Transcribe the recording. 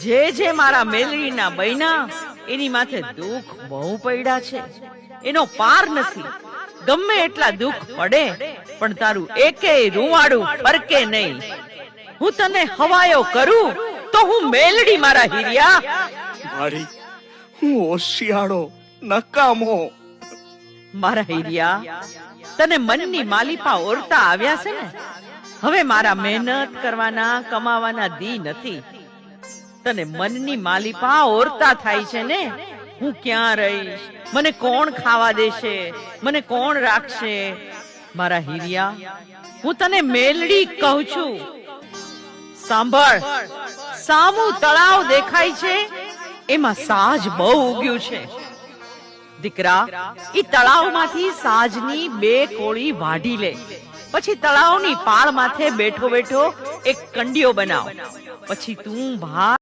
જે મારા મેલડીના બૈના એની માથે દુઃખ બહુ પડ્યા છે, એનો પાર નથી. ગમે એટલા દુઃખ પડે પણ તારું એકેય રૂવાડું ફરકે નહીં. હું તને હવાયો કરું તો હું મેલડી મારા હીરિયા. મારી હું હોશિયાળો નકામો. મારા હીરિયા, તને મનની માલિપા ઓરતા આવ્યા છે ને. હવે મારા મહેનત કરવાના કમાવાના દી નથી. તને મનની માલિપા ઓરતા થાય છે ને. હું ક્યાં રહીશ, મને કોણ ખાવા દેશે, મને કોણ રાખશે? મારા હીરિયા, હું તને મેલડી કહું છું. સાંભળ, સામું તળાવ દેખાય છે, એમાં સાજ બહુ ઉગ્યું છે. દીકરા, ઈ તળાવમાંથી સાજની 2 કોળી વાઢી લે. પછી તળાવની પાળ માથે બેઠો બેઠો એક કંડિયો બનાવ. પછી તું ભાર